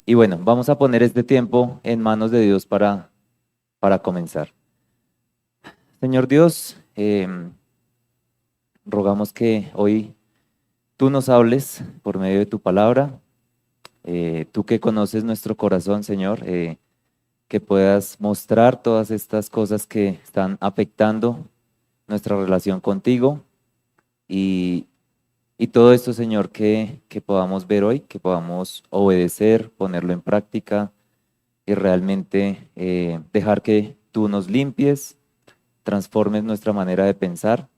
Y bueno, vamos a poner este tiempo en manos de Dios para comenzar. Señor Dios, rogamos que hoy tú nos hables por medio de tu palabra, tú que conoces nuestro corazón, Señor, que puedas mostrar todas estas cosas que están afectando nuestra relación contigo y todo esto, Señor, que podamos ver hoy, que podamos obedecer, ponerlo en práctica y realmente dejar que tú nos limpies, transformes nuestra manera de pensar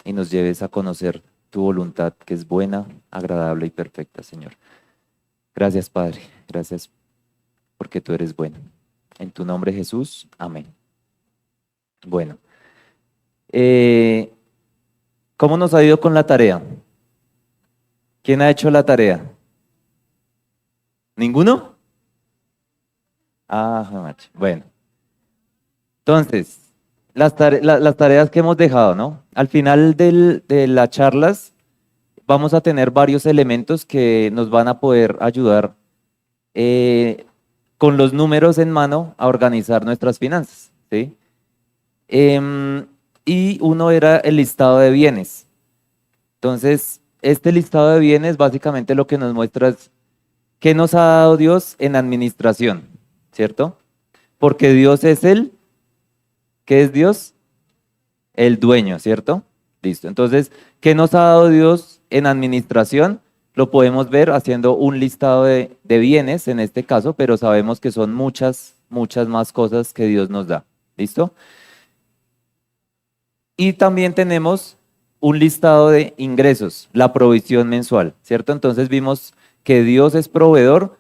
y nos lleves a conocer tu voluntad, que es buena, agradable y perfecta, Señor. Gracias, Padre. Gracias porque tú eres bueno. En tu nombre, Jesús. Amén. Bueno, ¿cómo nos ha ido con la tarea? ¿Quién ha hecho la tarea? ¿Ninguno? Ah, macho. Bueno, entonces, las tareas que hemos dejado, ¿no? Al final de las charlas vamos a tener varios elementos que nos van a poder ayudar con los números en mano a organizar nuestras finanzas, ¿sí? Y uno era el listado de bienes. Entonces, este listado de bienes básicamente lo que nos muestra es qué nos ha dado Dios en administración, ¿cierto? Porque Dios es ¿qué es Dios? El dueño, ¿cierto? Listo. Entonces, ¿qué nos ha dado Dios en administración? Lo podemos ver haciendo un listado de bienes en este caso, pero sabemos que son muchas más cosas que Dios nos da. ¿Listo? Y también tenemos un listado de ingresos, la provisión mensual, ¿cierto? Entonces vimos que Dios es proveedor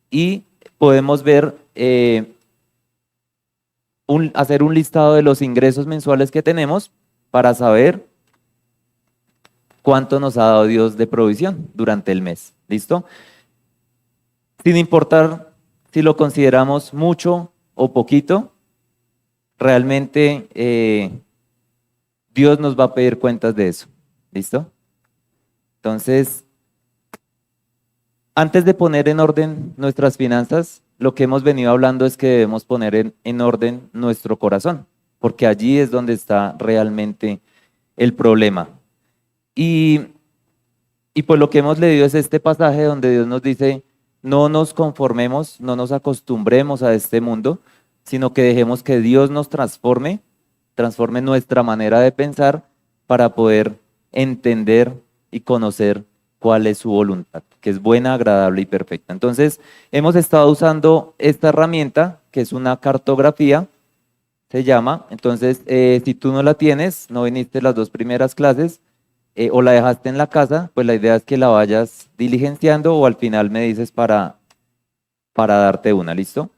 y podemos ver, hacer un listado de los ingresos mensuales que tenemos para saber cuánto nos ha dado Dios de provisión durante el mes. ¿Listo? Sin importar si lo consideramos mucho o poquito, realmente Dios nos va a pedir cuentas de eso. ¿Listo? Entonces, antes de poner en orden nuestras finanzas, lo que hemos venido hablando es que debemos poner en orden nuestro corazón, porque allí es donde está realmente el problema. Y pues lo que hemos leído es este pasaje donde Dios nos dice, no nos conformemos, no nos acostumbremos a este mundo, sino que dejemos que Dios nos transforme nuestra manera de pensar para poder entender y conocer cuál es su voluntad, que es buena, agradable y perfecta. Entonces, hemos estado usando esta herramienta, que es una cartografía, se llama. Entonces, si tú no la tienes, no viniste las dos primeras clases, o la dejaste en la casa, pues la idea es que la vayas diligenciando o al final me dices para darte una, ¿listo?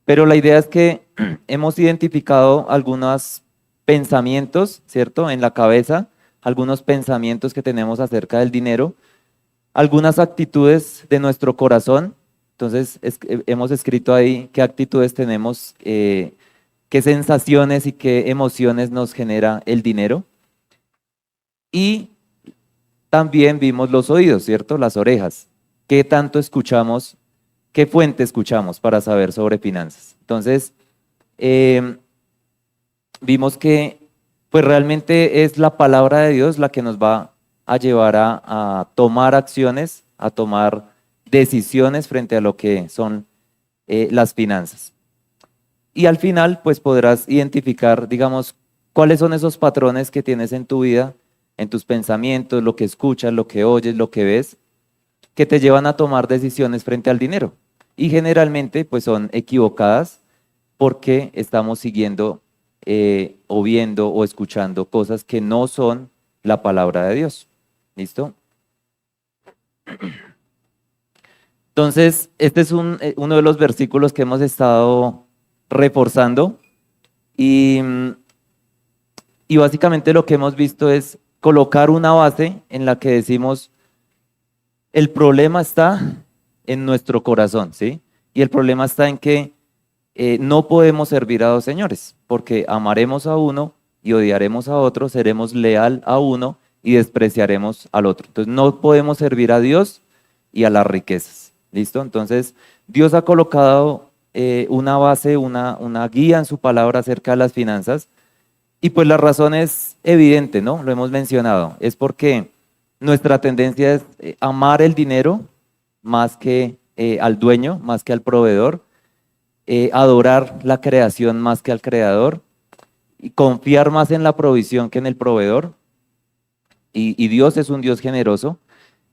Pero la idea es que hemos identificado algunos pensamientos, ¿cierto? En la cabeza, algunos pensamientos que tenemos acerca del dinero, algunas actitudes de nuestro corazón. Entonces, hemos escrito ahí qué actitudes tenemos, qué sensaciones y qué emociones nos genera el dinero. Y también vimos los oídos, ¿cierto? Las orejas. ¿Qué tanto escuchamos? ¿Qué fuente escuchamos para saber sobre finanzas? Entonces, vimos que pues realmente es la palabra de Dios la que nos va a llevar a tomar acciones, a tomar decisiones frente a lo que son las finanzas. Y al final, pues podrás identificar, digamos, cuáles son esos patrones que tienes en tu vida, en tus pensamientos, lo que escuchas, lo que oyes, lo que ves, que te llevan a tomar decisiones frente al dinero. Y generalmente, pues son equivocadas porque estamos siguiendo o viendo o escuchando cosas que no son la palabra de Dios. ¿Listo? Entonces, este es uno de los versículos que hemos estado reforzando y básicamente lo que hemos visto es colocar una base en la que decimos, el problema está en nuestro corazón, ¿sí? Y el problema está en que no podemos servir a dos señores, porque amaremos a uno y odiaremos a otro, seremos leal a uno y despreciaremos al otro. Entonces no podemos servir a Dios y a las riquezas. ¿Listo? Entonces Dios ha colocado una base, una guía en su palabra acerca de las finanzas y pues la razón es evidente, ¿no? Lo hemos mencionado. Es porque nuestra tendencia es amar el dinero más que al dueño, más que al proveedor, adorar la creación más que al creador y confiar más en la provisión que en el proveedor. Y Dios es un Dios generoso,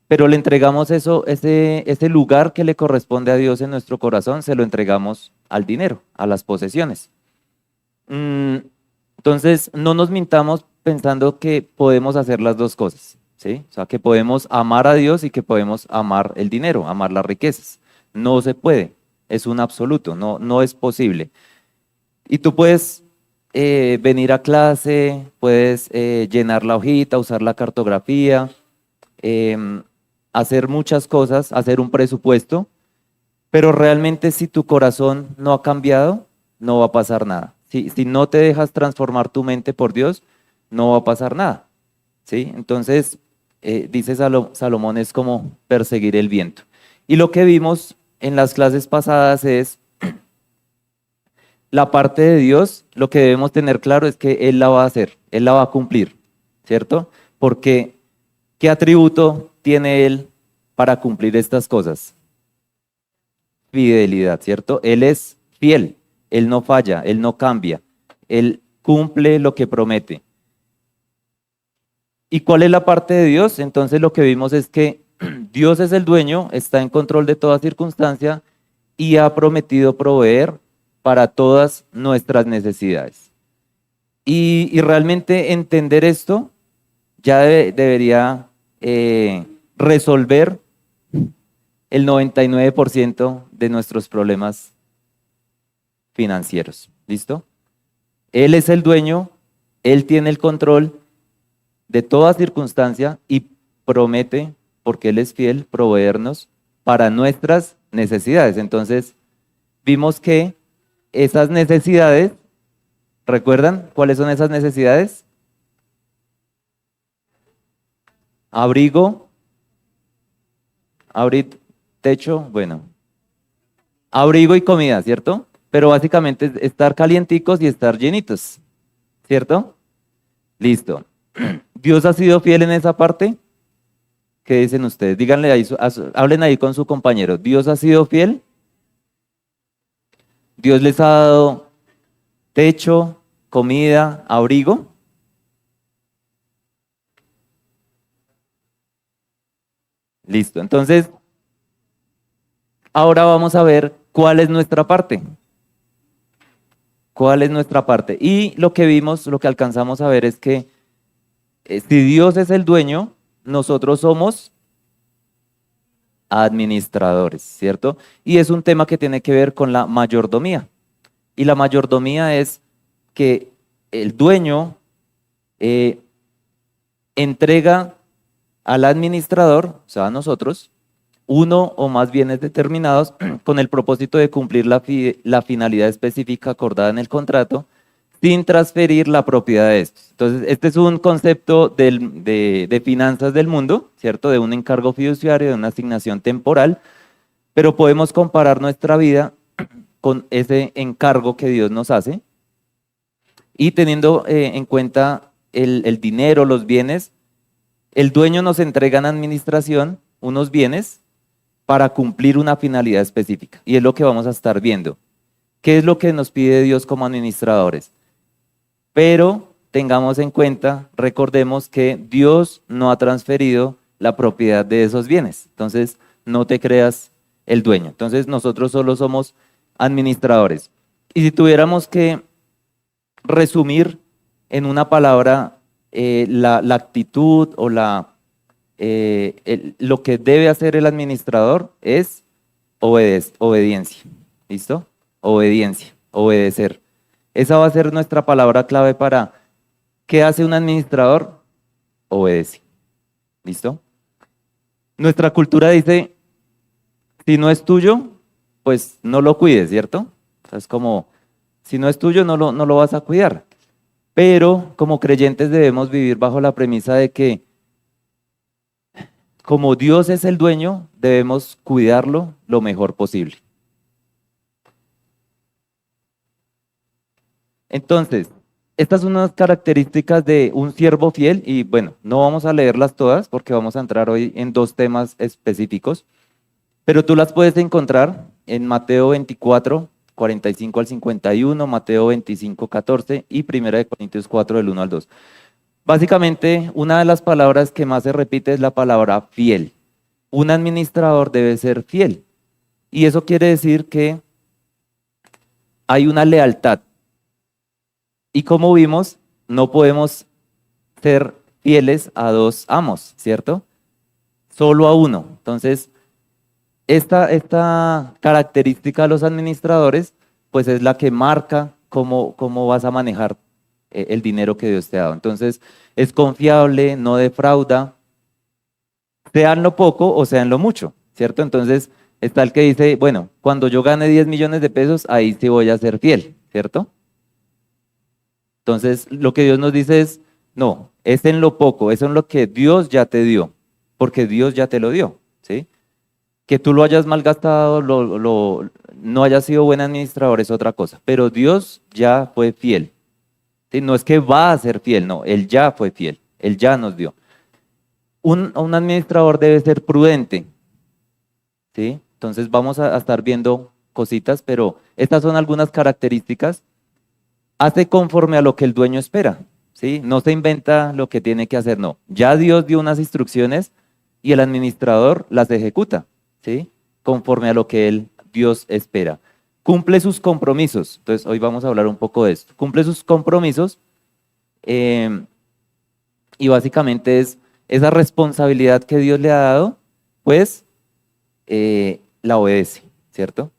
pero le entregamos eso, ese lugar que le corresponde a Dios en nuestro corazón, se lo entregamos al dinero, a las posesiones. Entonces, no nos mintamos pensando que podemos hacer las dos cosas, ¿sí? O sea, que podemos amar a Dios y que podemos amar el dinero, amar las riquezas. No se puede, es un absoluto, no es posible. Y tú puedes venir a clase, puedes llenar la hojita, usar la cartografía, em, hacer muchas cosas, hacer un presupuesto, pero realmente si tu corazón no ha cambiado, no va a pasar nada. Si no te dejas transformar tu mente por Dios, no va a pasar nada. ¿Sí? Entonces, dice Salomón, es como perseguir el viento. Y lo que vimos en las clases pasadas es la parte de Dios, lo que debemos tener claro es que Él la va a hacer, Él la va a cumplir, ¿cierto? Porque, ¿qué atributo tiene Él para cumplir estas cosas? Fidelidad, ¿cierto? Él es fiel, Él no falla, Él no cambia, Él cumple lo que promete. ¿Y cuál es la parte de Dios? Entonces lo que vimos es que Dios es el dueño, está en control de toda circunstancia y ha prometido proveer para todas nuestras necesidades. Y realmente entender esto ya debería resolver el 99% de nuestros problemas financieros. ¿Listo? Él es el dueño, Él tiene el control de toda circunstancia y promete, porque Él es fiel, proveernos para nuestras necesidades. Entonces, vimos que esas necesidades, ¿recuerdan cuáles son esas necesidades? Abrigo, abrir techo, bueno, abrigo y comida, ¿cierto? Pero básicamente es estar calienticos y estar llenitos, ¿cierto? Listo. ¿Dios ha sido fiel en esa parte? ¿Qué dicen ustedes? Díganle ahí, hablen ahí con su compañero. ¿Dios ha sido fiel? ¿Dios les ha dado techo, comida, abrigo? Listo. Entonces, ahora vamos a ver cuál es nuestra parte. ¿Cuál es nuestra parte? Y lo que vimos, lo que alcanzamos a ver es que si Dios es el dueño, nosotros somos administradores, ¿cierto? Y es un tema que tiene que ver con la mayordomía. Y la mayordomía es que el dueño eh, entrega al administrador, o sea, a nosotros, uno o más bienes determinados con el propósito de cumplir la finalidad específica acordada en el contrato sin transferir la propiedad de estos. Entonces, este es un concepto de finanzas del mundo, ¿cierto? De un encargo fiduciario, de una asignación temporal, pero podemos comparar nuestra vida con ese encargo que Dios nos hace y teniendo en cuenta el dinero, los bienes, el dueño nos entrega en administración unos bienes para cumplir una finalidad específica. Y es lo que vamos a estar viendo. ¿Qué es lo que nos pide Dios como administradores? Pero tengamos en cuenta, recordemos que Dios no ha transferido la propiedad de esos bienes. Entonces, no te creas el dueño. Entonces, nosotros solo somos administradores. Y si tuviéramos que resumir en una palabra la actitud o lo que debe hacer el administrador es obediencia. ¿Listo? Obediencia, obedecer. Esa va a ser nuestra palabra clave para ¿qué hace un administrador? Obedece. ¿Listo? Nuestra cultura dice, Si no es tuyo, pues no lo cuides, ¿cierto? O sea, es como, si no es tuyo, no lo vas a cuidar. Pero como creyentes debemos vivir bajo la premisa de que como Dios es el dueño, debemos cuidarlo lo mejor posible. Entonces, estas son unas características de un siervo fiel y bueno, no vamos a leerlas todas porque vamos a entrar hoy en dos temas específicos, pero tú las puedes encontrar en Mateo 24, 45 al 51, Mateo 25, 14 y Primera de Corintios 4 del 1 al 2. Básicamente, una de las palabras que más se repite es la palabra fiel. Un administrador debe ser fiel y eso quiere decir que hay una lealtad. Y como vimos, no podemos ser fieles a dos amos, ¿cierto? Solo a uno. Entonces, esta característica de los administradores, pues es la que marca cómo vas a manejar el dinero que Dios te ha dado. Entonces, es confiable, no defrauda, sea en lo poco o sea en lo mucho, ¿cierto? Entonces, está el que dice, bueno, cuando yo gane 10 millones de pesos, ahí sí voy a ser fiel, ¿cierto? Entonces, lo que Dios nos dice es, no, es en lo poco, es en lo que Dios ya te dio, porque Dios ya te lo dio, ¿sí? Que tú lo hayas malgastado, no hayas sido buen administrador es otra cosa, pero Dios ya fue fiel, ¿sí? No es que va a ser fiel, no, Él ya fue fiel, Él ya nos dio. Un administrador debe ser prudente, ¿sí? Entonces vamos a estar viendo cositas, pero estas son algunas características. Hace conforme a lo que el dueño espera, ¿sí? No se inventa lo que tiene que hacer, no. Ya Dios dio unas instrucciones y el administrador las ejecuta, ¿sí? Conforme a lo que Dios espera. Cumple sus compromisos. Entonces, hoy vamos a hablar un poco de esto. Cumple sus compromisos eh, y básicamente es esa responsabilidad que Dios le ha dado, pues la obedece, ¿cierto?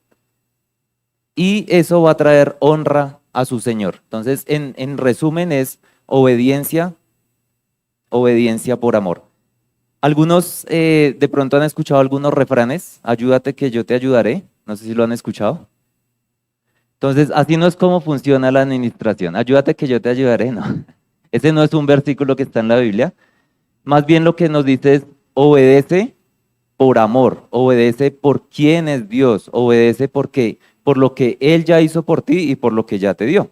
Y eso va a traer honra a su Señor. Entonces, en resumen, es obediencia, obediencia por amor. Algunos de pronto han escuchado algunos refranes, ayúdate que yo te ayudaré, no sé si lo han escuchado. Entonces, así no es como funciona la administración, ayúdate que yo te ayudaré, no. Ese no es un versículo que está en la Biblia, más bien lo que nos dice es obedece por amor, obedece por quién es Dios, obedece porque por lo que Él ya hizo por ti y por lo que ya te dio,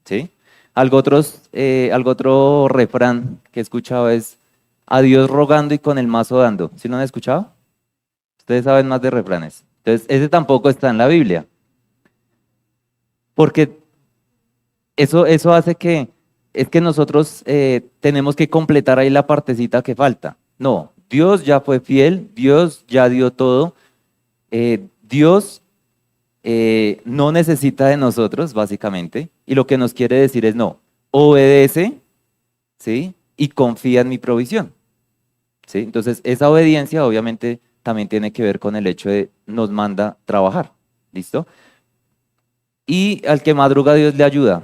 ¿sí? Algo otro refrán que he escuchado es a Dios rogando y con el mazo dando. ¿Sí lo han escuchado? Ustedes saben más de refranes. Entonces, ese tampoco está en la Biblia, porque eso hace que, es que nosotros tenemos que completar ahí la partecita que falta. No, Dios ya fue fiel, Dios ya dio todo, Dios no necesita de nosotros, básicamente, y lo que nos quiere decir es no, obedece, ¿sí? Y confía en mi provisión, ¿sí? Entonces, esa obediencia obviamente también tiene que ver con el hecho de nos manda trabajar, ¿listo? Y al que madruga Dios le ayuda.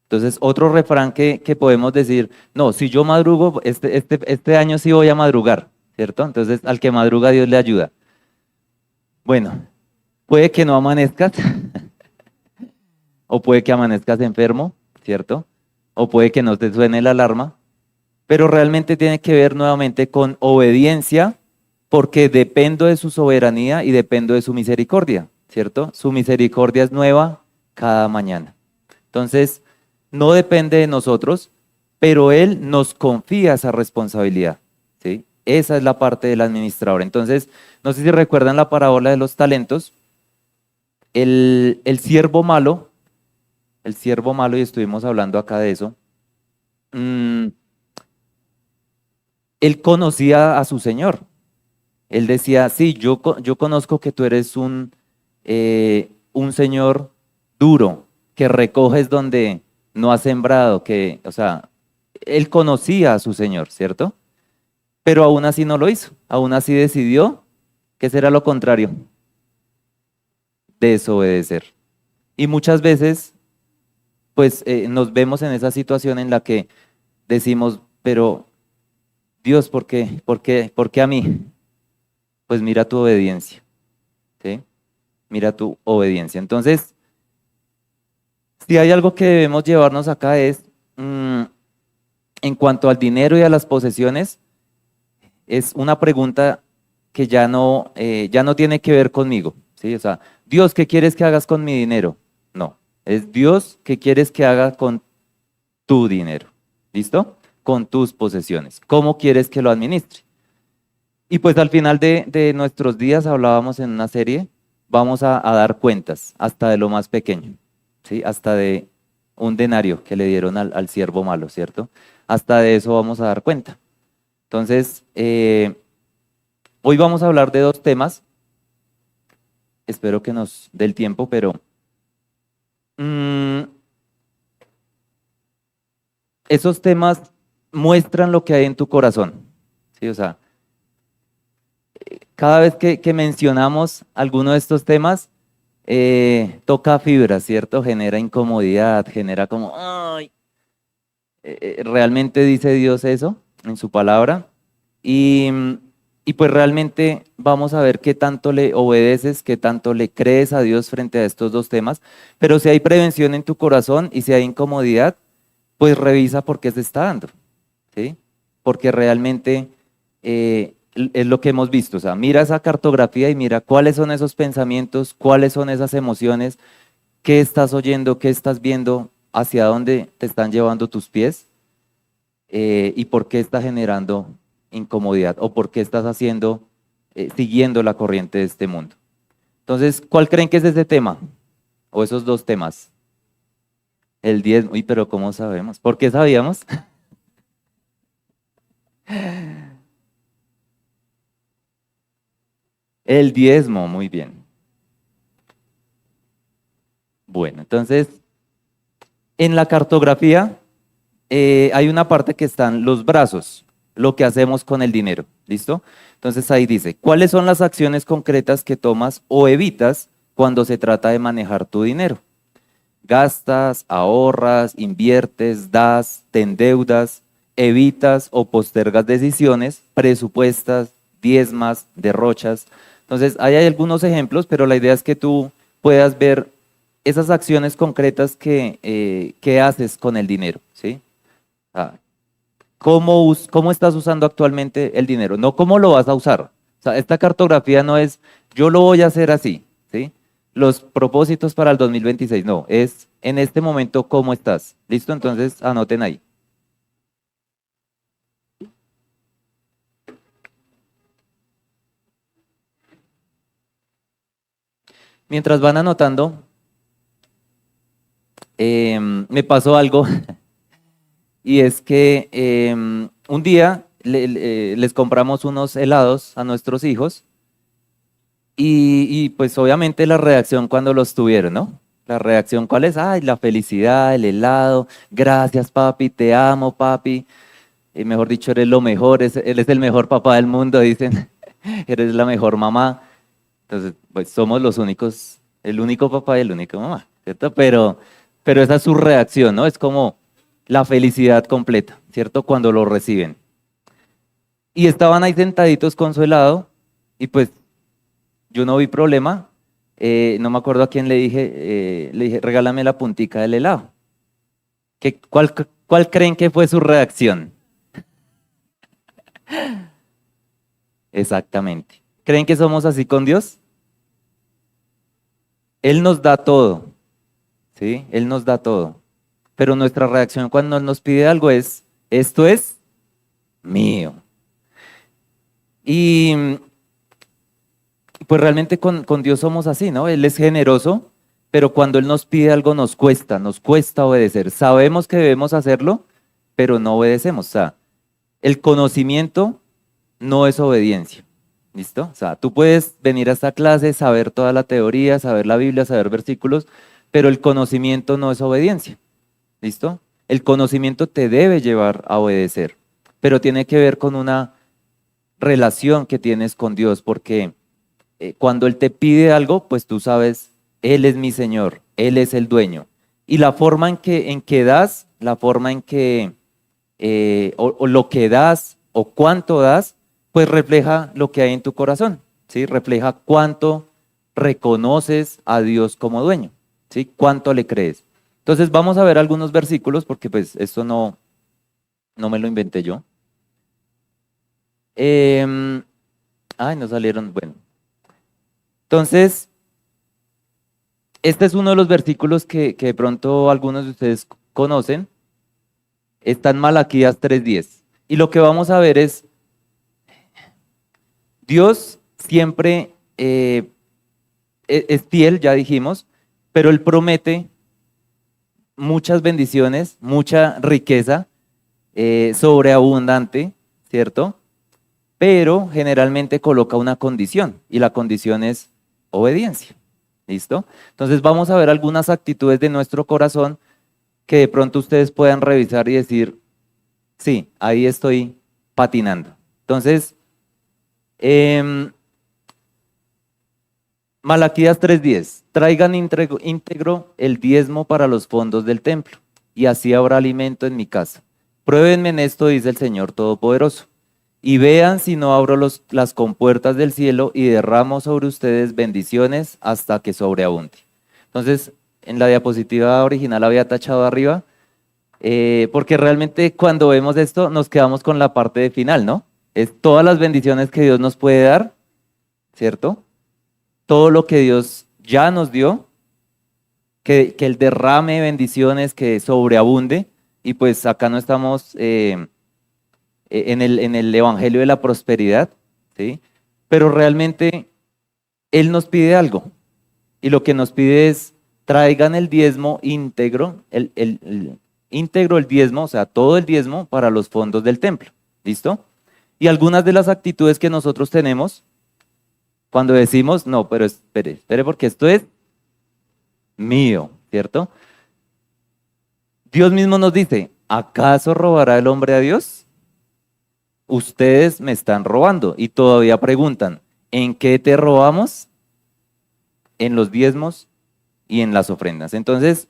Entonces, otro refrán que podemos decir, no, si yo madrugo, este año sí voy a madrugar, ¿cierto? Entonces, al que madruga Dios le ayuda. Bueno, puede que no amanezcas, o puede que amanezcas enfermo, ¿cierto? O puede que no te suene la alarma, pero realmente tiene que ver nuevamente con obediencia, porque dependo de su soberanía y dependo de su misericordia, ¿cierto? Su misericordia es nueva cada mañana. Entonces, no depende de nosotros, pero Él nos confía esa responsabilidad, ¿sí? Esa es la parte del administrador. Entonces, no sé si recuerdan la parábola de los talentos, el siervo malo, el siervo malo, y estuvimos hablando acá de eso, mm, él conocía a su señor. Él decía, sí, yo conozco que tú eres un señor duro, que recoges donde no has sembrado, que, o sea, él conocía a su señor, ¿cierto? Pero aún así no lo hizo, aún así decidió que será lo contrario, desobedecer. Y muchas veces, pues, nos vemos en esa situación en la que decimos, pero Dios, ¿por qué? ¿Por qué? ¿Por qué a mí? pues mira tu obediencia, ¿sí? Mira tu obediencia. Entonces, si hay algo que debemos llevarnos acá es, en cuanto al dinero y a las posesiones, es una pregunta que ya no tiene que ver conmigo, ¿sí? O sea, Dios, ¿qué quieres que hagas con mi dinero? No, es Dios, ¿qué quieres que haga con tu dinero? ¿Listo? Con tus posesiones. ¿Cómo quieres que lo administre? Y pues al final de nuestros días, hablábamos en una serie, vamos a dar cuentas, hasta de lo más pequeño, ¿sí? Hasta de un denario que le dieron al siervo malo, ¿cierto? Hasta de eso vamos a dar cuenta. Entonces, hoy vamos a hablar de dos temas, espero que nos dé el tiempo, pero mm, esos temas muestran lo que hay en tu corazón, ¿sí? O sea, cada vez que mencionamos alguno de estos temas, toca fibra, ¿cierto? Genera incomodidad, genera como, ay, realmente dice Dios eso en su palabra. Y, y pues realmente vamos a ver qué tanto le obedeces, qué tanto le crees a Dios frente a estos dos temas. Pero si hay prevención en tu corazón y si hay incomodidad, pues revisa por qué se está dando, ¿sí? Porque realmente es lo que hemos visto. O sea, mira esa cartografía y mira cuáles son esos pensamientos, cuáles son esas emociones, qué estás oyendo, qué estás viendo, hacia dónde te están llevando tus pies, y por qué está generando incomodidad o por qué estás haciendo, siguiendo la corriente de este mundo. Entonces, ¿cuál creen que es ese tema? O esos dos temas. El diezmo. Uy, pero ¿cómo sabemos? ¿Por qué sabíamos? El diezmo, muy bien. Bueno, entonces, en la cartografía hay una parte que están los brazos, lo que hacemos con el dinero, ¿listo? Entonces ahí dice, ¿cuáles son las acciones concretas que tomas o evitas cuando se trata de manejar tu dinero? Gastas, ahorras, inviertes, das, te endeudas, evitas o postergas decisiones, presupuestas, diezmas, derrochas. Entonces, ahí hay algunos ejemplos, pero la idea es que tú puedas ver esas acciones concretas que haces con el dinero, ¿sí? Ah, ¿cómo estás usando actualmente el dinero? No cómo lo vas a usar. O sea, esta cartografía no es yo lo voy a hacer así, ¿sí? Los propósitos para el 2026, no, es en este momento cómo estás. ¿Listo? Entonces anoten ahí. Mientras van anotando, me pasó algo y es que un día les compramos unos helados a nuestros hijos. Y pues obviamente la reacción cuando los tuvieron, ¿no? La reacción, ¿cuál es? Ay, la felicidad, el helado, gracias papi, te amo papi, y mejor dicho, eres lo mejor, él es el mejor papá del mundo, dicen, eres la mejor mamá. Entonces, pues somos los únicos, el único papá y el único mamá, ¿cierto? Pero esa es su reacción, ¿no? Es como la felicidad completa, ¿cierto? Cuando lo reciben. Y estaban ahí sentaditos con su helado, y pues yo no vi problema, no me acuerdo a quién le dije, regálame la puntica del helado. ¿Cuál creen que fue su reacción? Exactamente. ¿Creen que somos así con Dios? Él nos da todo, ¿sí? Él nos da todo. Pero nuestra reacción cuando Él nos pide algo es, esto es mío. Y pues realmente con Dios somos así, ¿no? Él es generoso, pero cuando Él nos pide algo nos cuesta obedecer. Sabemos que debemos hacerlo, pero no obedecemos. O sea, el conocimiento no es obediencia. ¿Listo? O sea, tú puedes venir a esta clase, saber toda la teoría, saber la Biblia, saber versículos, pero el conocimiento no es obediencia. ¿Listo? El conocimiento te debe llevar a obedecer, pero tiene que ver con una relación que tienes con Dios, porque cuando Él te pide algo, pues tú sabes, Él es mi Señor, Él es el dueño. Y la forma en que das, la forma en que, o lo que das, o cuánto das, pues refleja lo que hay en tu corazón. ¿sí? Refleja cuánto reconoces a Dios como dueño, ¿sí? Cuánto le crees. Entonces vamos a ver algunos versículos porque pues esto no me lo inventé yo. No salieron, bueno. Entonces, este es uno de los versículos que de pronto algunos de ustedes conocen. Está en Malaquías 3:10. Y lo que vamos a ver es, Dios siempre es fiel, ya dijimos, pero Él promete muchas bendiciones, mucha riqueza, sobreabundante, ¿cierto? Pero generalmente coloca una condición y la condición es obediencia. ¿Listo? Entonces vamos a ver algunas actitudes de nuestro corazón que de pronto ustedes puedan revisar y decir, sí, ahí estoy patinando. Entonces, Malaquías 3:10, traigan íntegro el diezmo para los fondos del templo, y así habrá alimento en mi casa. Pruébenme en esto, dice el Señor Todopoderoso, y vean si no abro las compuertas del cielo y derramo sobre ustedes bendiciones hasta que sobreabunde. Entonces, en la diapositiva original había tachado arriba, porque realmente cuando vemos esto nos quedamos con la parte de final, ¿no? Es todas las bendiciones que Dios nos puede dar, ¿cierto? Todo lo que Dios ya nos dio, que Él derrame bendiciones, que sobreabunde, y pues acá no estamos en el Evangelio de la prosperidad, ¿sí? Pero realmente Él nos pide algo, y lo que nos pide es traigan el diezmo íntegro, íntegro el diezmo, o sea, todo el diezmo para los fondos del templo, ¿listo? Y algunas de las actitudes que nosotros tenemos cuando decimos, no, pero espere, porque esto es mío, ¿cierto? Dios mismo nos dice, ¿acaso robará el hombre a Dios? Ustedes me están robando y todavía preguntan, ¿en qué te robamos? En los diezmos y en las ofrendas. Entonces,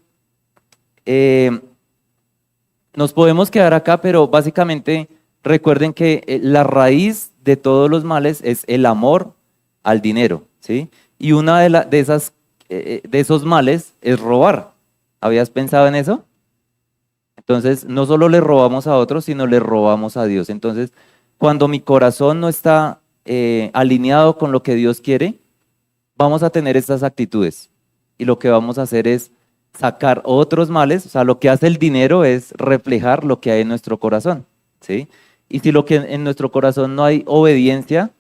nos podemos quedar acá, pero básicamente recuerden que la raíz de todos los males es el amor al dinero, ¿sí? Y una de esos males es robar. ¿Habías pensado en eso? Entonces, no solo le robamos a otros, sino le robamos a Dios. Entonces, cuando mi corazón no está alineado con lo que Dios quiere, vamos a tener estas actitudes. Y lo que vamos a hacer es sacar otros males. O sea, lo que hace el dinero es reflejar lo que hay en nuestro corazón, ¿sí? Y si lo que en nuestro corazón no hay obediencia,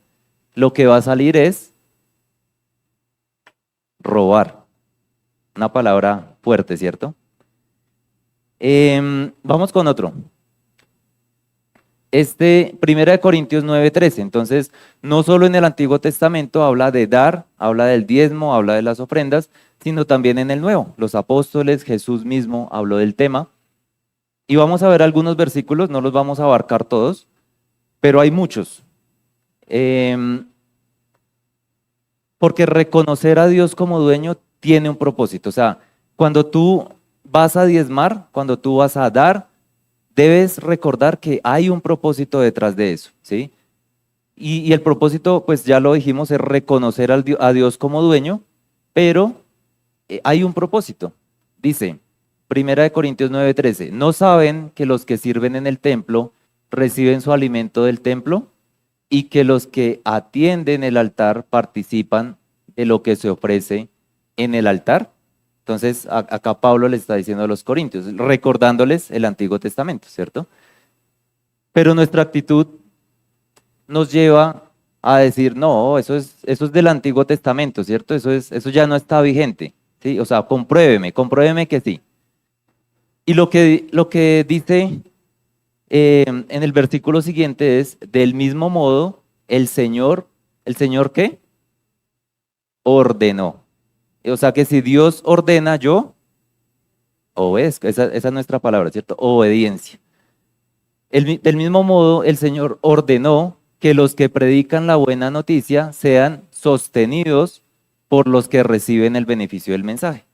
lo que va a salir es robar. Una palabra fuerte, ¿cierto? Vamos con otro. Primera de Corintios 9:13. Entonces, no solo en el Antiguo Testamento habla de dar, habla del diezmo, habla de las ofrendas, sino también en el Nuevo. Los apóstoles, Jesús mismo habló del tema. Y vamos a ver algunos versículos, no los vamos a abarcar todos, pero hay muchos. Porque reconocer a Dios como dueño tiene un propósito. O sea, cuando tú vas a diezmar, cuando tú vas a dar, debes recordar que hay un propósito detrás de eso, ¿sí? Y el propósito, pues ya lo dijimos, es reconocer a Dios como dueño, pero hay un propósito. Dice, Primera de Corintios 9:13, ¿no saben que los que sirven en el templo reciben su alimento del templo y que los que atienden el altar participan de lo que se ofrece en el altar? Entonces, acá Pablo le está diciendo a los corintios, recordándoles el Antiguo Testamento, ¿cierto? Pero nuestra actitud nos lleva a decir, no, eso es del Antiguo Testamento, ¿cierto? Eso ya no está vigente, ¿sí? O sea, compruébeme que sí. Y lo que dice en el versículo siguiente es, del mismo modo, ¿el Señor qué? Ordenó. O sea que si Dios ordena, yo obedezco. Esa es nuestra palabra, ¿cierto? Obediencia. Del mismo modo, el Señor ordenó que los que predican la buena noticia sean sostenidos por los que reciben el beneficio del mensaje.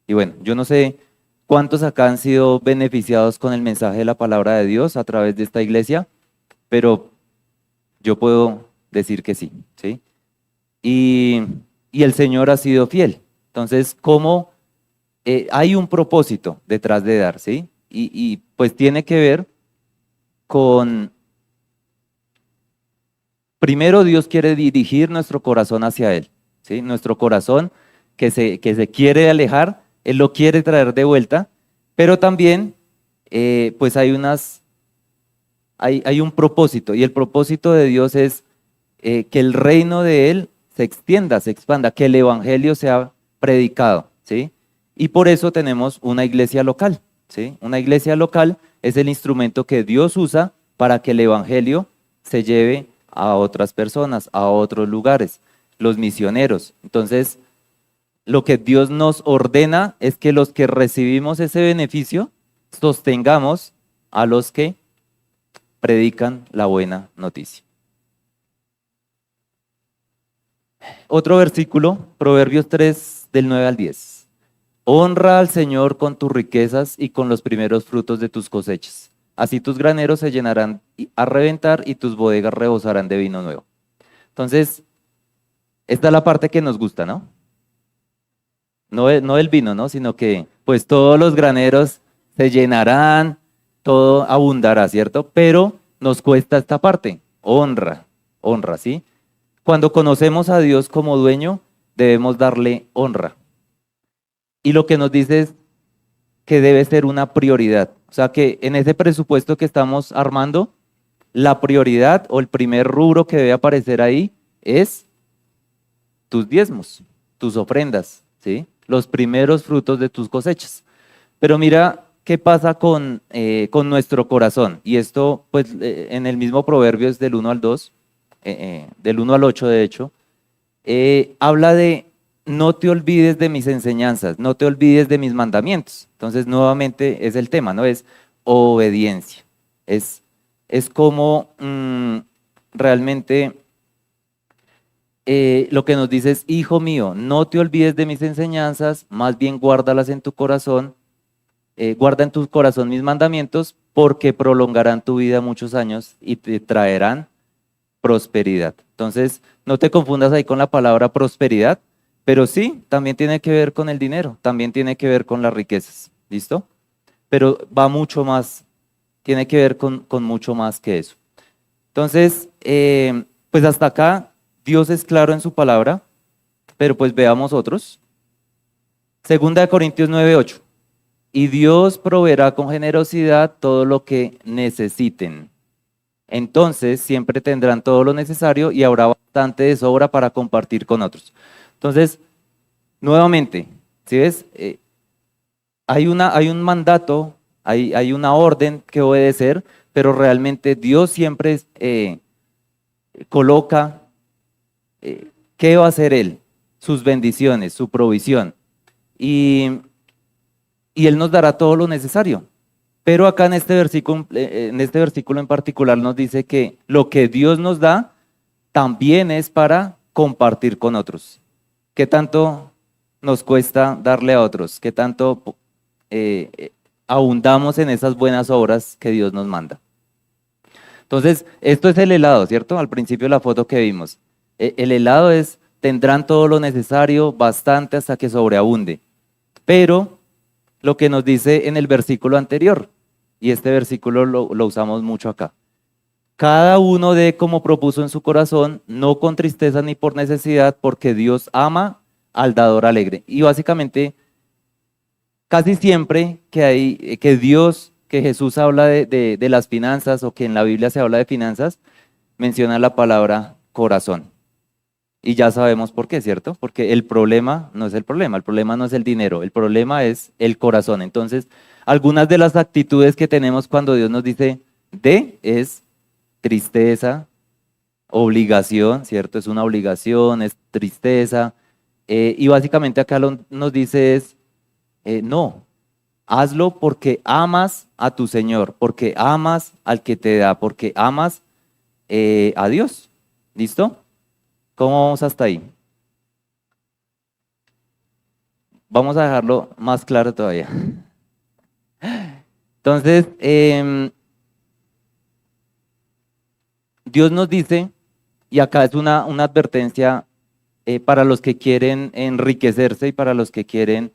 Y bueno, yo no sé cuántos acá han sido beneficiados con el mensaje de la palabra de Dios a través de esta iglesia, pero yo puedo decir que sí, ¿sí? y, y el Señor ha sido fiel. Entonces, ¿cómo hay un propósito detrás de dar, ¿sí? Y pues tiene que ver con, primero Dios quiere dirigir nuestro corazón hacia Él, ¿sí? Nuestro corazón que se quiere alejar, Él lo quiere traer de vuelta, pero también pues hay un propósito, y el propósito de Dios es que el reino de Él se extienda, se expanda, que el evangelio sea predicado, ¿sí? Y por eso tenemos una iglesia local, ¿sí? Una iglesia local es el instrumento que Dios usa para que el evangelio se lleve a otras personas, a otros lugares, los misioneros. Entonces, lo que Dios nos ordena es que los que recibimos ese beneficio sostengamos a los que predican la buena noticia. Otro versículo, Proverbios 3, del 9 al 10. Honra al Señor con tus riquezas y con los primeros frutos de tus cosechas. Así tus graneros se llenarán a reventar y tus bodegas rebosarán de vino nuevo. Entonces, esta es la parte que nos gusta, ¿no? No el vino, ¿no? Sino que pues todos los graneros se llenarán, todo abundará, ¿cierto? Pero nos cuesta esta parte, honra, honra, ¿sí? Cuando conocemos a Dios como dueño, debemos darle honra. Y lo que nos dice es que debe ser una prioridad. O sea que en ese presupuesto que estamos armando, la prioridad o el primer rubro que debe aparecer ahí es tus diezmos, tus ofrendas, ¿sí? Los primeros frutos de tus cosechas. Pero mira qué pasa con nuestro corazón. Y esto, pues, en el mismo Proverbios del 1 al 2, del 1 al 8, de hecho, habla de no te olvides de mis enseñanzas, no te olvides de mis mandamientos. Entonces, nuevamente es el tema, ¿no? Es obediencia. Es, es como realmente lo que nos dice es, hijo mío, no te olvides de mis enseñanzas, más bien guárdalas en tu corazón, guarda en tu corazón mis mandamientos, porque prolongarán tu vida muchos años y te traerán prosperidad. Entonces, no te confundas ahí con la palabra prosperidad, pero sí, también tiene que ver con el dinero, también tiene que ver con las riquezas, ¿listo? Pero va mucho más, tiene que ver con mucho más que eso. Entonces, pues hasta acá Dios es claro en su palabra, pero pues veamos otros. Segunda de Corintios 9:8. Y Dios proveerá con generosidad todo lo que necesiten. Entonces siempre tendrán todo lo necesario y habrá bastante de sobra para compartir con otros. Entonces, nuevamente, ¿sí ves? Hay un mandato, hay una orden que obedecer, pero realmente Dios siempre coloca qué va a hacer Él, sus bendiciones, su provisión. Y, y Él nos dará todo lo necesario. Pero acá en este versículo en particular nos dice que lo que Dios nos da también es para compartir con otros. ¿Qué tanto nos cuesta darle a otros? ¿Qué tanto abundamos en esas buenas obras que Dios nos manda? Entonces, esto es el helado, ¿cierto? Al principio de la foto que vimos. El helado es, tendrán todo lo necesario, bastante hasta que sobreabunde. Pero lo que nos dice en el versículo anterior, y este versículo lo usamos mucho acá. Cada uno dé como propuso en su corazón, no con tristeza ni por necesidad, porque Dios ama al dador alegre. Y básicamente, casi siempre que Dios, que Jesús habla de las finanzas o que en la Biblia se habla de finanzas, menciona la palabra corazón. Y ya sabemos por qué, ¿cierto? Porque el problema no es el dinero, el problema es el corazón. Entonces, algunas de las actitudes que tenemos cuando Dios nos dice es tristeza, obligación, ¿cierto? Es una obligación, es tristeza. Y básicamente acá nos dice es, no, hazlo porque amas a tu Señor, porque amas al que te da, porque amas a Dios. ¿Listo? ¿Cómo vamos hasta ahí? Vamos a dejarlo más claro todavía. Entonces, Dios nos dice, y acá es una advertencia para los que quieren enriquecerse y para los que quieren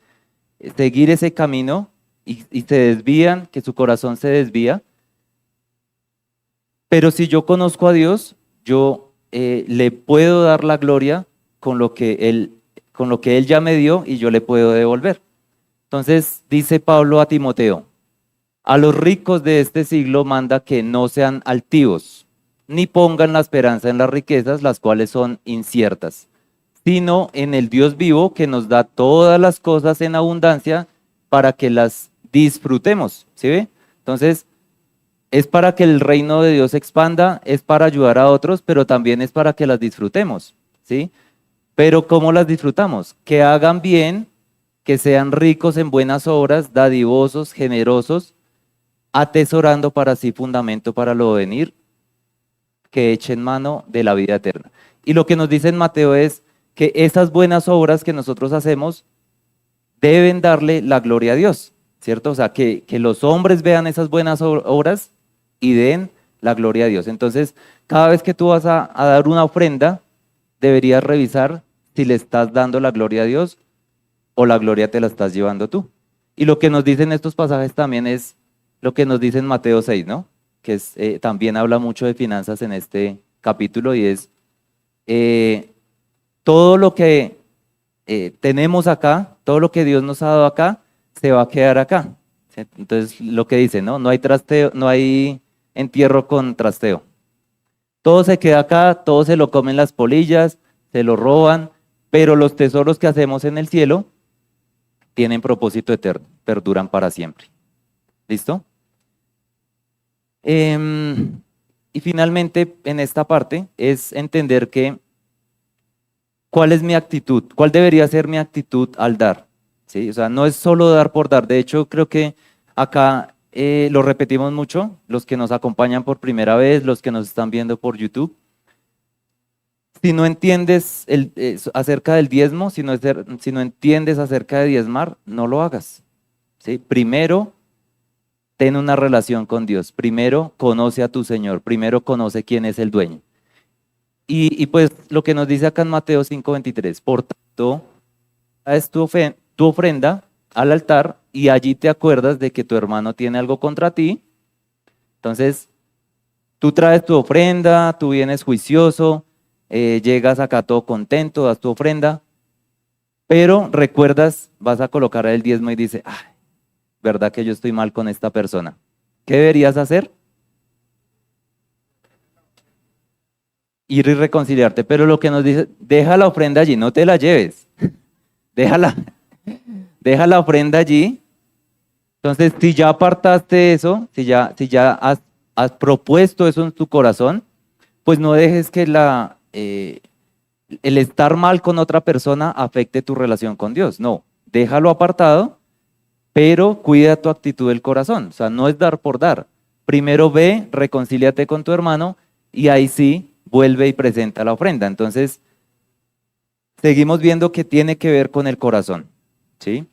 seguir ese camino y se desvían, que su corazón se desvía. Pero si yo conozco a Dios, yo le puedo dar la gloria con lo que Él ya me dio y yo le puedo devolver. Entonces dice Pablo a Timoteo, a los ricos de este siglo manda que no sean altivos, ni pongan la esperanza en las riquezas, las cuales son inciertas, sino en el Dios vivo que nos da todas las cosas en abundancia para que las disfrutemos. ¿Sí ve? Entonces, es para que el reino de Dios se expanda, es para ayudar a otros, pero también es para que las disfrutemos. ¿Sí? Pero ¿cómo las disfrutamos? Que hagan bien, que sean ricos en buenas obras, dadivosos, generosos, atesorando para sí fundamento para lo venir, que echen mano de la vida eterna. Y lo que nos dice en Mateo es que esas buenas obras que nosotros hacemos deben darle la gloria a Dios, ¿cierto? O sea, que los hombres vean esas buenas obras y den la gloria a Dios. Entonces, cada vez que tú vas a dar una ofrenda, deberías revisar si le estás dando la gloria a Dios o la gloria te la estás llevando tú. Y lo que nos dicen estos pasajes también es lo que nos dice en Mateo 6, ¿no? Que es, también habla mucho de finanzas en este capítulo y es todo lo que tenemos acá, todo lo que Dios nos ha dado acá, se va a quedar acá. ¿Sí? Entonces, lo que dice, ¿no? No hay trasteo, no hay entierro con trasteo. Todo se queda acá, todo se lo comen las polillas, se lo roban, pero los tesoros que hacemos en el cielo tienen propósito eterno, perduran para siempre. ¿Listo? Y finalmente, en esta parte, es entender que ¿cuál es mi actitud? ¿Cuál debería ser mi actitud al dar? ¿Sí? O sea, no es solo dar por dar. De hecho, creo que acá lo repetimos mucho, los que nos acompañan por primera vez, los que nos están viendo por YouTube. Si no entiendes acerca del diezmo, si no entiendes acerca de diezmar, no lo hagas. ¿Sí? Primero, ten una relación con Dios. Primero, conoce a tu Señor. Primero, conoce quién es el dueño. Y pues lo que nos dice acá en Mateo 5:23, por tanto, traes tu ofrenda al altar y allí te acuerdas de que tu hermano tiene algo contra ti. Entonces, tú traes tu ofrenda, tú vienes juicioso, llegas acá todo contento, das tu ofrenda, pero recuerdas, vas a colocar el diezmo y dices, ay, ¿verdad que yo estoy mal con esta persona? ¿Qué deberías hacer? Ir y reconciliarte, pero lo que nos dice, deja la ofrenda allí, no te la lleves, déjala, deja la ofrenda allí. Entonces, si ya apartaste eso, si ya has propuesto eso en tu corazón, pues no dejes que el estar mal con otra persona afecte tu relación con Dios. No, déjalo apartado, pero cuida tu actitud del corazón. O sea, no es dar por dar. Primero ve, reconcíliate con tu hermano y ahí sí vuelve y presenta la ofrenda. Entonces, seguimos viendo que tiene que ver con el corazón, ¿sí?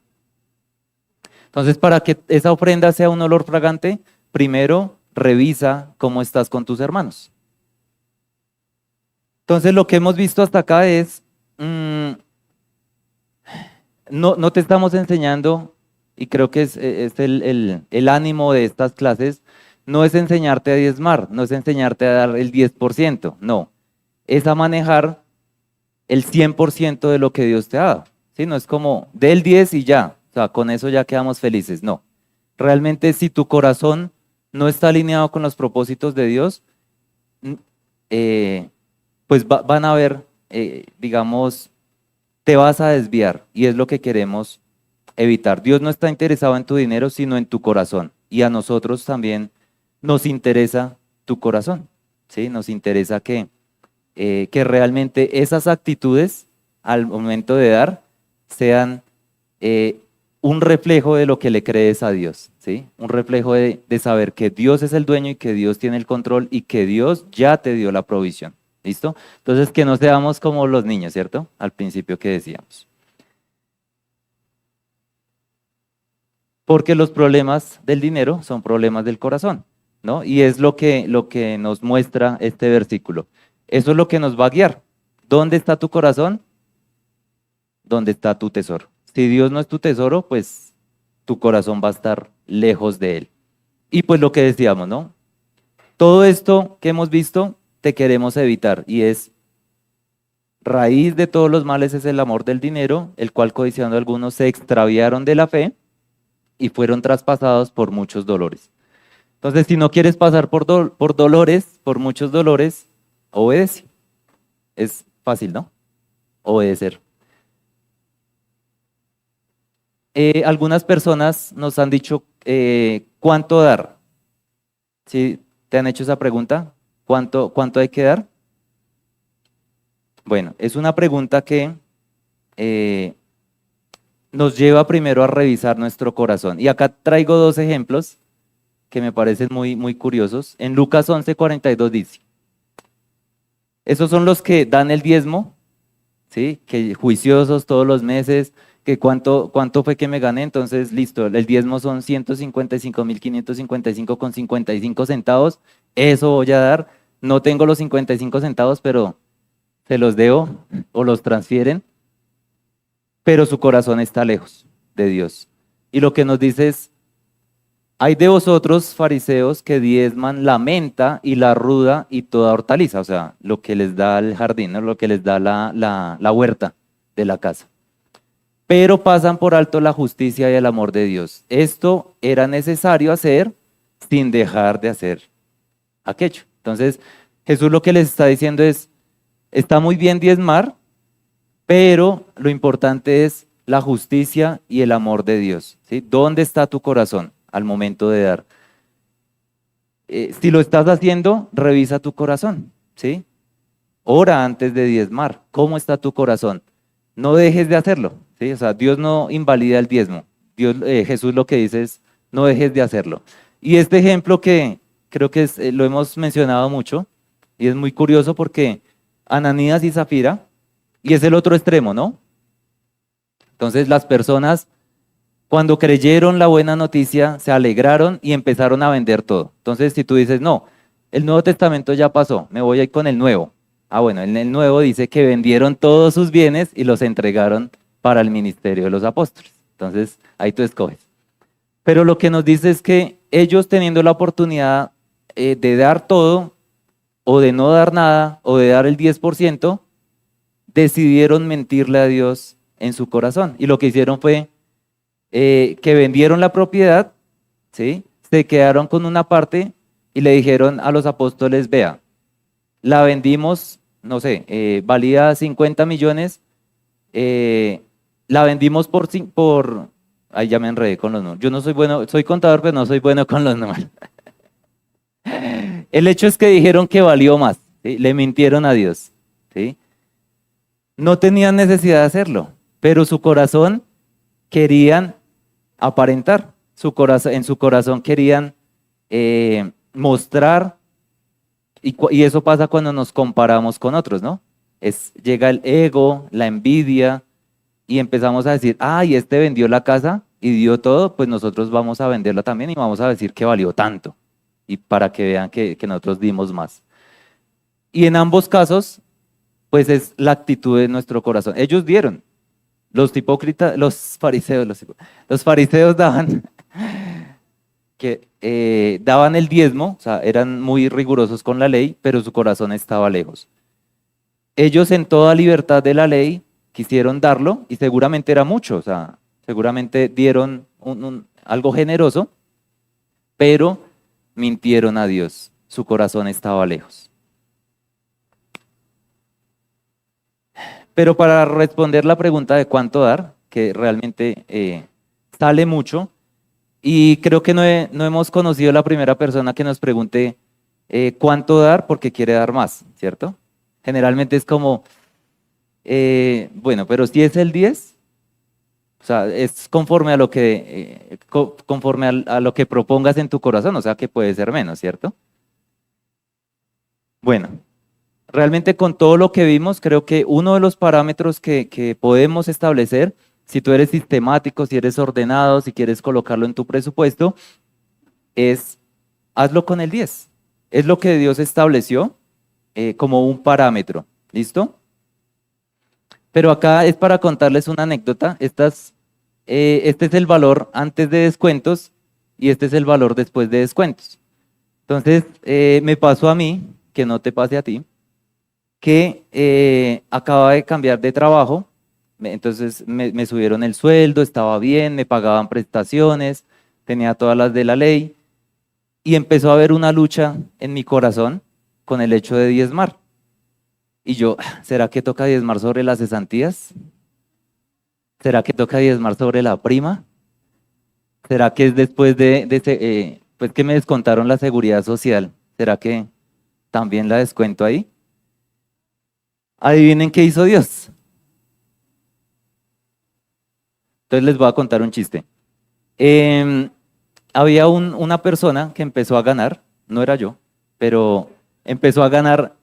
Entonces, para que esa ofrenda sea un olor fragante, primero revisa cómo estás con tus hermanos. Entonces, lo que hemos visto hasta acá es, no te estamos enseñando, y creo que es el ánimo de estas clases, no es enseñarte a diezmar, no es enseñarte a dar el 10%, no, es a manejar el 100% de lo que Dios te ha dado. ¿Sí? No es como, del 10 y ya, o sea, con eso ya quedamos felices, no. Realmente si tu corazón no está alineado con los propósitos de Dios, pues van a ver, digamos, te vas a desviar y es lo que queremos evitar. Dios no está interesado en tu dinero, sino en tu corazón. Y a nosotros también nos interesa tu corazón, ¿sí? Nos interesa que realmente esas actitudes al momento de dar sean un reflejo de lo que le crees a Dios, ¿sí? Un reflejo de saber que Dios es el dueño y que Dios tiene el control y que Dios ya te dio la provisión, ¿listo? Entonces que no seamos como los niños, ¿cierto? Al principio que decíamos. Porque los problemas del dinero son problemas del corazón, ¿no? Y es lo que nos muestra este versículo. Eso es lo que nos va a guiar. ¿Dónde está tu corazón? donde está tu tesoro. Si Dios no es tu tesoro, pues tu corazón va a estar lejos de Él. Y pues lo que decíamos, ¿no? Todo esto que hemos visto, te queremos evitar y es raíz de todos los males es el amor del dinero, el cual codiciando algunos se extraviaron de la fe y fueron traspasados por muchos dolores. Entonces, si no quieres pasar por dolores, por muchos dolores, obedece. Es fácil, ¿no? Obedecer. Algunas personas nos han dicho cuánto dar. ¿Sí? ¿Te han hecho esa pregunta? ¿Cuánto hay que dar? Bueno, es una pregunta que eh, nos lleva primero a revisar nuestro corazón. Y acá traigo dos ejemplos que me parecen muy, muy curiosos. En Lucas 11:42 dice, esos son los que dan el diezmo, ¿sí? Que juiciosos todos los meses, que cuánto fue que me gané, entonces listo, el diezmo son 155.555,55 centavos, eso voy a dar, no tengo los 55 centavos, pero se los debo o los transfieren, pero su corazón está lejos de Dios. Y lo que nos dice es, hay de vosotros, fariseos, que diezman la menta y la ruda y toda hortaliza, o sea, lo que les da el jardín, ¿no? Lo que les da la huerta de la casa. Pero pasan por alto la justicia y el amor de Dios. Esto era necesario hacer sin dejar de hacer aquello. Entonces, Jesús lo que les está diciendo es, está muy bien diezmar, pero lo importante es la justicia y el amor de Dios, ¿sí? ¿Dónde está tu corazón al momento de dar? Si lo estás haciendo, revisa tu corazón, ¿sí? Ora antes de diezmar. ¿Cómo está tu corazón? No dejes de hacerlo, ¿sí? O sea, Dios no invalida el diezmo. Jesús lo que dice es, no dejes de hacerlo. Y este ejemplo que creo que lo hemos mencionado mucho, y es muy curioso porque Ananías y Zafira, y es el otro extremo, ¿no? Entonces las personas cuando creyeron la buena noticia, se alegraron y empezaron a vender todo. Entonces, si tú dices, no, el Nuevo Testamento ya pasó, me voy a ir con el Nuevo. Ah, bueno, en el Nuevo dice que vendieron todos sus bienes y los entregaron para el ministerio de los apóstoles. Entonces, ahí tú escoges. Pero lo que nos dice es que ellos teniendo la oportunidad de dar todo, o de no dar nada, o de dar el 10%, decidieron mentirle a Dios en su corazón. Y lo que hicieron fue que vendieron la propiedad, ¿sí? Se quedaron con una parte y le dijeron a los apóstoles, vea, la vendimos, no sé, valía 50 millones, la vendimos ahí ya me enredé con los números. Yo no soy bueno, soy contador, pero no soy bueno con los números. El hecho es que dijeron que valió más, ¿sí? Le mintieron a Dios, ¿sí? No tenían necesidad de hacerlo, pero su corazón querían aparentar, en su corazón querían mostrar, y eso pasa cuando nos comparamos con otros, ¿no? Llega el ego, la envidia, y empezamos a decir, ay, este vendió la casa y dio todo, pues nosotros vamos a venderla también y vamos a decir que valió tanto, y para que vean que nosotros dimos más. Y en ambos casos, pues es la actitud de nuestro corazón. Ellos dieron, los hipócritas, los fariseos daban, daban el diezmo, o sea, eran muy rigurosos con la ley, pero su corazón estaba lejos. Ellos en toda libertad de la ley quisieron darlo y seguramente era mucho, o sea, seguramente dieron algo generoso, pero mintieron a Dios, su corazón estaba lejos. Pero para responder la pregunta de cuánto dar, que realmente sale mucho, y creo que no hemos conocido la primera persona que nos pregunte cuánto dar porque quiere dar más, ¿cierto? Generalmente es como, bueno, pero si es el 10, o sea, es conforme a lo que, conforme a lo que propongas en tu corazón, o sea que puede ser menos, ¿cierto? Bueno, realmente con todo lo que vimos, creo que uno de los parámetros que podemos establecer, si tú eres sistemático, si eres ordenado, si quieres colocarlo en tu presupuesto, es hazlo con el 10. Es lo que Dios estableció como un parámetro. ¿Listo? Pero acá es para contarles una anécdota. Este es el valor antes de descuentos y este es el valor después de descuentos. Entonces, me pasó a mí, que no te pase a ti, que acaba de cambiar de trabajo, entonces me subieron el sueldo, estaba bien, me pagaban prestaciones, tenía todas las de la ley y empezó a haber una lucha en mi corazón con el hecho de diezmar. Y yo, ¿será que toca diezmar sobre las cesantías? ¿Será que toca diezmar sobre la prima? ¿Será que es después pues que me descontaron la seguridad social? ¿Será que también la descuento ahí? Adivinen qué hizo Dios. Entonces les voy a contar un chiste. Em, Había una persona que empezó a ganar, no era yo, pero empezó a ganar,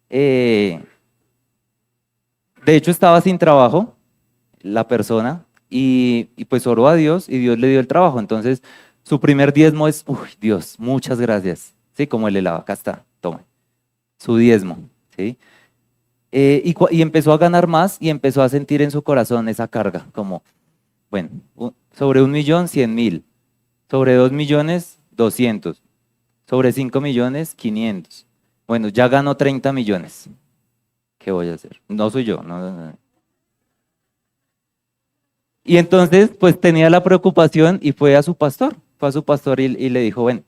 eh, de hecho estaba sin trabajo la persona y pues oró a Dios y Dios le dio el trabajo. Entonces su primer diezmo es, uy, Dios, muchas gracias. Sí, como el helado, acá está, tome, su diezmo. ¿Sí? Y empezó a ganar más y empezó a sentir en su corazón esa carga, como, bueno, sobre 1.100.000, sobre 2.200.000, sobre 5.500.000. Bueno, ya ganó 30 millones. ¿Qué voy a hacer? No soy yo. No. Y entonces, pues tenía la preocupación y fue a su pastor y le dijo, bueno,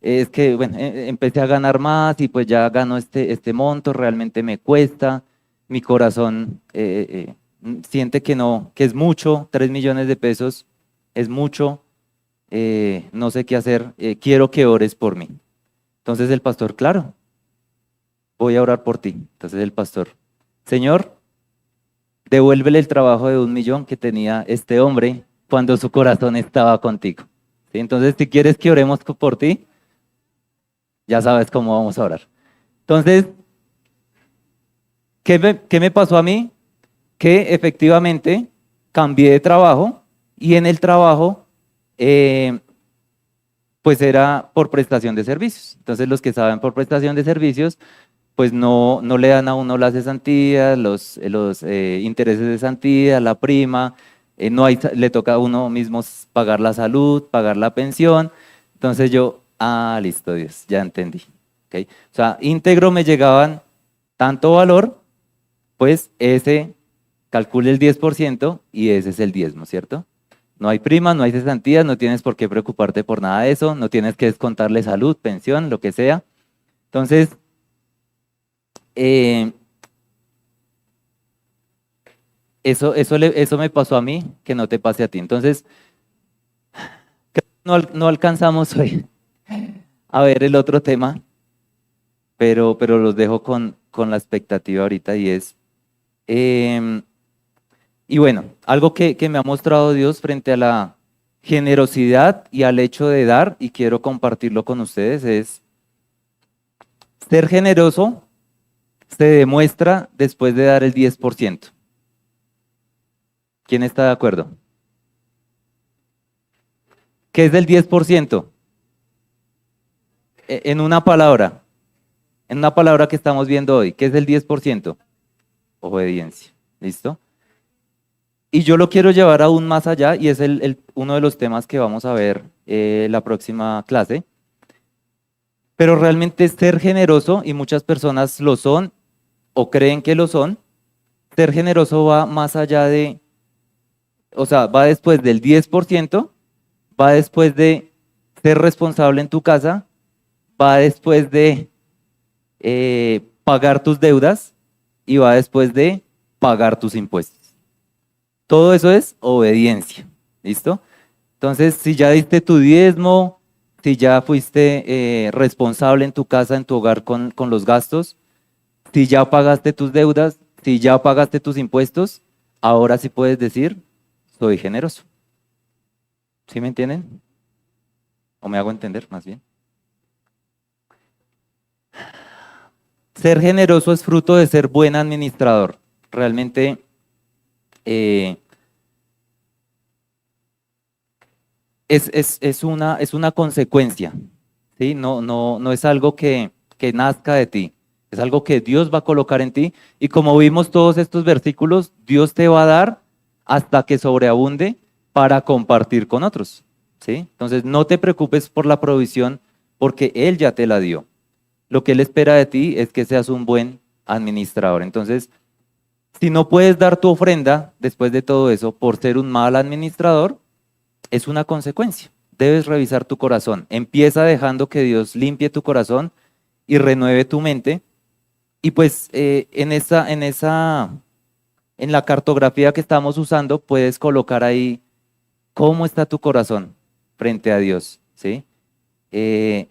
es que, bueno, empecé a ganar más y pues ya gano este monto, realmente me cuesta, mi corazón siente que no, que es mucho, 3 millones de pesos es mucho, no sé qué hacer, quiero que ores por mí. Entonces el pastor, claro, voy a orar por ti. Entonces el pastor, Señor, devuélvele el trabajo de 1.000.000 que tenía este hombre cuando su corazón estaba contigo. ¿Sí? Entonces, si quieres que oremos por ti, ya sabes cómo vamos a orar. Entonces, ¿qué me pasó a mí? Que efectivamente cambié de trabajo y en el trabajo, pues era por prestación de servicios. Entonces, los que saben por prestación de servicios, pues no le dan a uno las cesantías, los intereses de cesantía, la prima, no hay, le toca a uno mismo pagar la salud, pagar la pensión. Entonces yo, listo, Dios, ya entendí. ¿Ok? O sea, íntegro me llegaban tanto valor, pues ese calcule el 10% y ese es el diezmo, ¿cierto? No hay prima, no hay cesantías, no tienes por qué preocuparte por nada de eso, no tienes que descontarle salud, pensión, lo que sea. Entonces, eh, eso me pasó a mí, que no te pase a ti. Entonces, no alcanzamos hoy a ver el otro tema, pero los dejo con la expectativa ahorita y es, em, y bueno, algo que me ha mostrado Dios frente a la generosidad y al hecho de dar, y quiero compartirlo con ustedes, es ser generoso se demuestra después de dar el 10%. ¿Quién está de acuerdo? ¿Qué es del 10%? En una palabra que estamos viendo hoy, ¿qué es el 10%? Obediencia. ¿Listo? Y yo lo quiero llevar aún más allá y es uno de los temas que vamos a ver la próxima clase. Pero realmente ser generoso, y muchas personas lo son o creen que lo son, ser generoso va más allá o sea, va después del 10%, va después de ser responsable en tu casa, va después de pagar tus deudas y va después de pagar tus impuestos. Todo eso es obediencia. ¿Listo? Entonces, si ya diste tu diezmo, si ya fuiste responsable en tu casa, en tu hogar con los gastos, si ya pagaste tus deudas, si ya pagaste tus impuestos, ahora sí puedes decir, soy generoso. ¿Sí me entienden? ¿O me hago entender más bien? Ser generoso es fruto de ser buen administrador. Realmente eh, es una consecuencia, ¿sí? No es algo que nazca de ti. Es algo que Dios va a colocar en ti. Y como vimos todos estos versículos, Dios te va a dar hasta que sobreabunde para compartir con otros. ¿Sí? Entonces no te preocupes por la provisión porque Él ya te la dio. Lo que Él espera de ti es que seas un buen administrador. Entonces, si no puedes dar tu ofrenda después de todo eso por ser un mal administrador, es una consecuencia. Debes revisar tu corazón. Empieza dejando que Dios limpie tu corazón y renueve tu mente. Y pues en la cartografía que estamos usando, puedes colocar ahí cómo está tu corazón frente a Dios, ¿sí? Eh,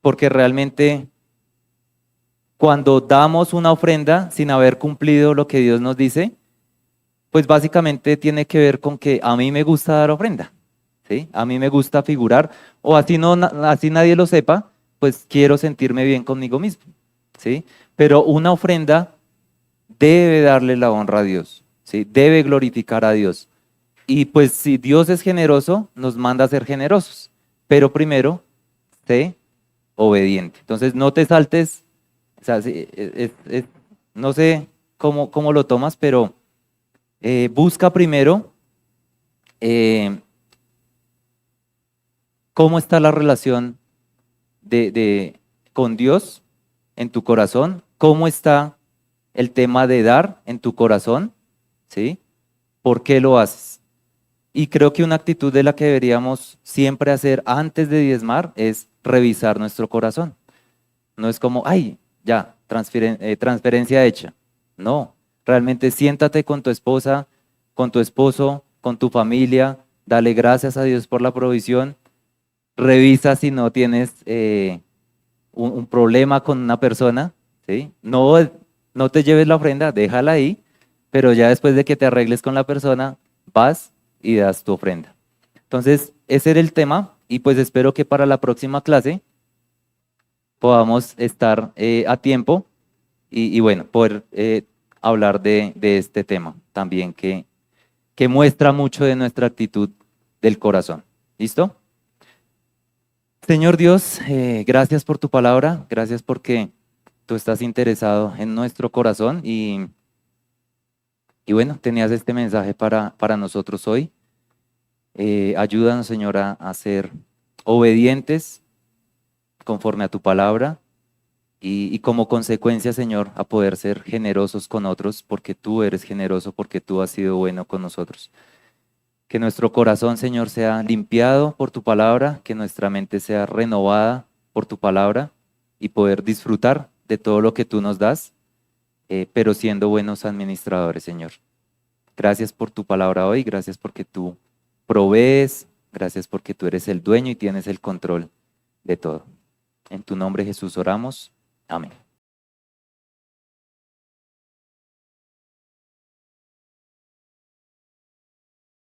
porque realmente cuando damos una ofrenda sin haber cumplido lo que Dios nos dice, pues básicamente tiene que ver con que a mí me gusta dar ofrenda, ¿sí? A mí me gusta figurar, o así, no, así nadie lo sepa, pues quiero sentirme bien conmigo mismo, ¿sí? Pero una ofrenda debe darle la honra a Dios, ¿sí? Debe glorificar a Dios. Y pues si Dios es generoso, nos manda a ser generosos, pero primero, sé obediente. Entonces no te saltes, o sea, no sé cómo lo tomas, pero busca primero eh, cómo está la relación con Dios en tu corazón, cómo está el tema de dar en tu corazón, ¿sí? ¿Por qué lo haces? Y creo que una actitud de la que deberíamos siempre hacer antes de diezmar es revisar nuestro corazón. No es como, ay, ya, transferencia hecha. No, realmente siéntate con tu esposa, con tu esposo, con tu familia, dale gracias a Dios por la provisión, revisa si no tienes un problema con una persona, ¿sí? No, no te lleves la ofrenda, déjala ahí, pero ya después de que te arregles con la persona, vas y das tu ofrenda. Entonces, ese era el tema y pues espero que para la próxima clase podamos estar a tiempo y bueno, poder hablar de este tema también que muestra mucho de nuestra actitud del corazón. ¿Listo? Señor Dios, gracias por tu palabra, gracias porque tú estás interesado en nuestro corazón y bueno, tenías este mensaje para nosotros hoy. Ayúdanos, Señor, a ser obedientes conforme a tu palabra y como consecuencia, Señor, a poder ser generosos con otros porque tú eres generoso, porque tú has sido bueno con nosotros. Que nuestro corazón, Señor, sea limpiado por tu palabra, que nuestra mente sea renovada por tu palabra y poder disfrutar de todo lo que tú nos das, pero siendo buenos administradores, Señor. Gracias por tu palabra hoy, gracias porque tú provees, gracias porque tú eres el dueño y tienes el control de todo. En tu nombre, Jesús, oramos. Amén.